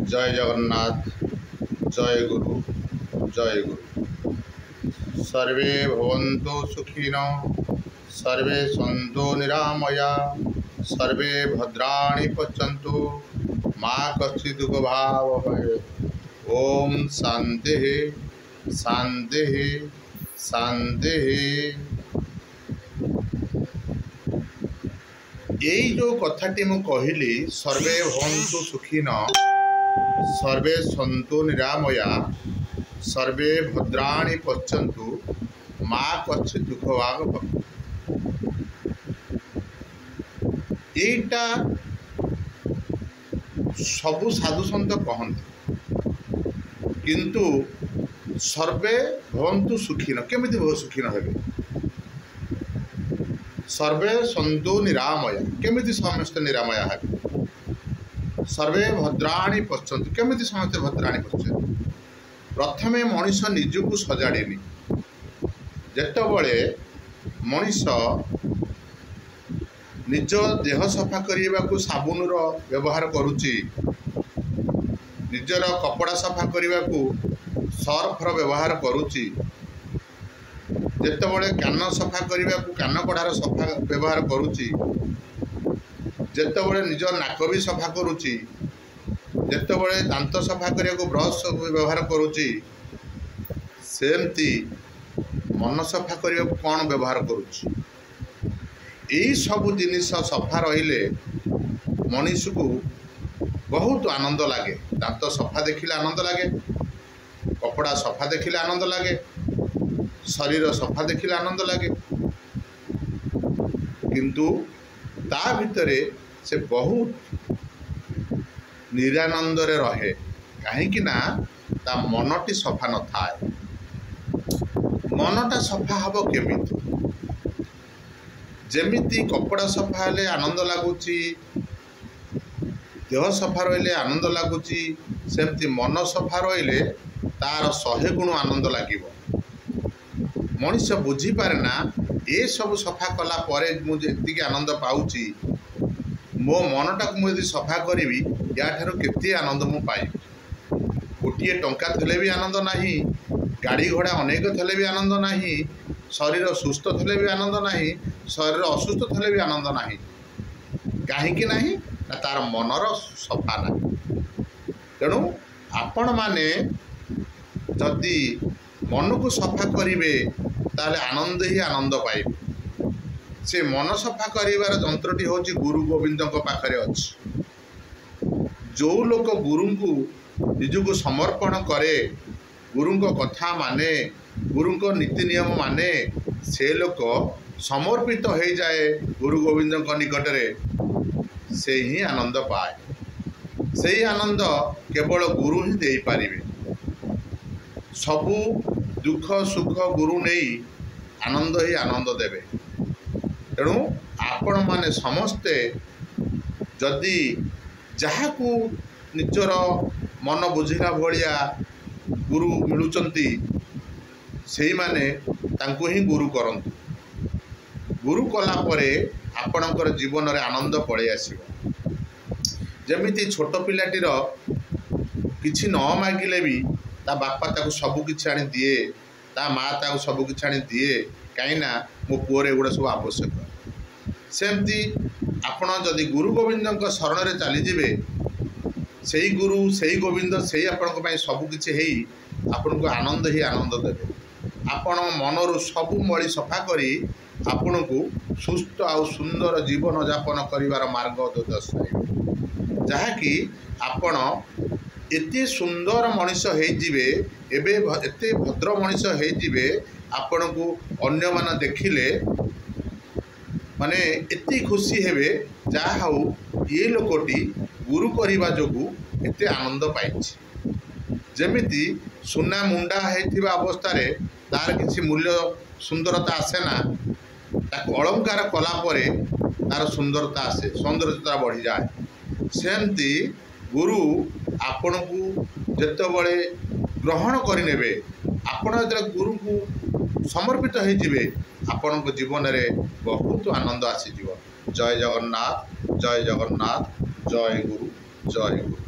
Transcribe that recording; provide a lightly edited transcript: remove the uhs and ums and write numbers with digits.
जय जगन्नाथ। जय गुरु। जय गुरु। सर्वे भवन्तु सुखिनो, सर्वे सन्तु निरामया, सर्वे भद्राणि पश्यन्तु, मा कश्चित् दुःखभाग्। ओम शांति शांति शांति। यही जो कथाटी मु कहली, सर्वे भवन्तु सुखिन, सर्वे सन्तु निरामया, सर्वे भद्राणि पश्यन्तु, मा कश्चित् दुःखभाग् भवेत्। एटा सबु साधु सन्त कहते, किंतु सर्वे भवन्तु सुखिन केमिति सुखिन हेबे? सर्वे सन्तु निरामया केमिति समस्त निरामया हेबे? सर्वे भद्राणि पश्यन्तु केमिति समस्त भद्राणि पश्यन्तु? प्रथमे मनीष निजको सजाड़ेनि। जेतबळे मनीष निज देह सफा करने को साबुन व्यवहार करुच्ची, निजर कपड़ा सफा करने को सर्फर व्यवहार करुच्ची, जेतबळे कान सफा करने को कान कड़ार सफा व्यवहार करुच्ची, जेतबळे निज नाक भी सफा करुच्ची, जेतबळे दांत सफा करने को ब्रश व्यवहार करुच्ची, सेमती मन सफा करने को कौन व्यवहार करुच्ची? यही सब जिनिस सफा रहिले मनीष को बहुत आनंद लगे। दांत सफा देखिले आनंद लगे, कपड़ा सफा देखिले आनंद लगे, शरीर सफा देखिले आनंद लगे, किंतु ता भितरे से बहुत निरानंद रे रहे। कहीं ना ता मनटी सफा न थाए। मनटा सफा हब केमिति? जेमिति कपड़ा सफा हेले आनंद लगुची, देह सफा रहिले आनंद लगुची, सेमती मन सफा रहिले तार 100 गुण आनंद लागिबो। मनीष बुझी पारे ना ए सब सफा कला परे मुझे एतिक आनंद पाउची, मो मनटा को मुझे सफा करी या ठारो केते आनंद मु पाई। गोटे टंका थले भी आनंद नाही, गाड़ी घोड़ा अनेक थले भी आनंद नाही, शरीर सुस्थ थले भी आनंद नाही, शरीर असुस्थ थले भी आनंद नाही। कहीं नहीं ना तार मनर सफा ना। तेणु आपण माने जदि मन को सफा करिवे ताले आनंद ही आनंद पाइबे। से मन सफा करिवार जंत्रटी होची गुरु गोविंदक पाखरे अछि। जो लोक गुरु को निजको समर्पण करे, गुरु को कथा माने, गुरु को नीति नियम माने, से लोक समर्पित हो जाए गुरु गोविंद निकट में, से ही आनंद पाए। से ही आनंद केवल गुरु ही दे पारिबे। सबु दुख सुख गुरु नहीं आनंद ही आनंद देवे। तेणु आपण माने समस्ते जदि जहाकू निजर मन बुझिला भलिया गुरु मिलुचंती, से माने तांको ही गुरु करंतु। गुरु कला परे आपणकर जीवन रे आनंद पड़े आसीबो। जेमिति छोट पिलाटीर किछि न मागिले भी ता बापा ताको सबु किछि आनी दिए, ता माँ ताको सबु किछि आनी दिए, कहीं मो पुअर एगुड़ा सब आवश्यक। सेमती आपण जदि गुरु गोविंद शरण में चलीजे, से ही गुरु से ही गोविंद से ही आपण सबु किछि हेई आपण को आनंद ही आनंद देवे। आपण मनरु सबु मଳି सफा करी आपण को सुस्थ आउ सुंदर जीवन यापन करिवार मार्ग दर्शाइबे, जहाँकि आपण एते सुंदर मनीष होइजिबे, एबे एते भद्र मनीष होइजिबे, आपण को अन्य मान देखिले माने एते खुशी हेबे जा हाउ ये लोकटी गुरु करिबा जोगु एते आनंद पाइछि। जेमिति सुना मुंडा हेथिबा अवस्था रे तार किसी मूल्य सुंदरता आसे ना, ताको अलंकार कला परे तार सुंदरता आसे, सौंदर्यता बढ़ी जाए। सेमती गुरु आपण को जेतबळे ग्रहण करिनेबे, आपण जब गुरु को समर्पित होइजिबे, आपण को जीवन रे बहुत आनंद आसीजिवो। जय जगन्नाथ, जय जगन्नाथ, जय गुरु, जय गुरु।